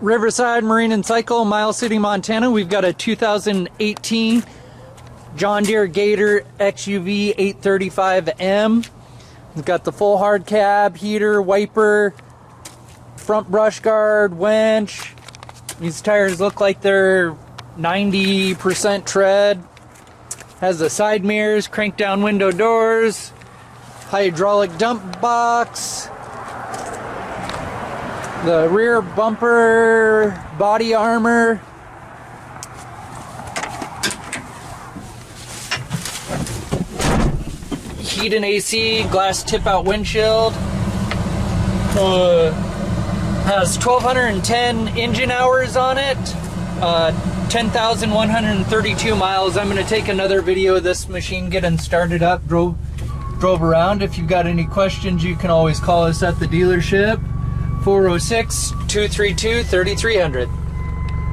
Riverside Marine and Cycle, Miles City, Montana. We've got a 2018 John Deere GATOR XUV 835M. We've got the full hard cab, heater, wiper, front brush guard, winch. These tires look like they're 90% tread. Has the side mirrors, crank down window doors, hydraulic dump box, the rear bumper, body armor, heat and AC, glass tip out windshield. Has 1,210 engine hours on it, 10,132 miles. I'm going to take another video of this machine getting started up, drove around. If you've got any questions, you can always call us at the dealership, 406-232-3300.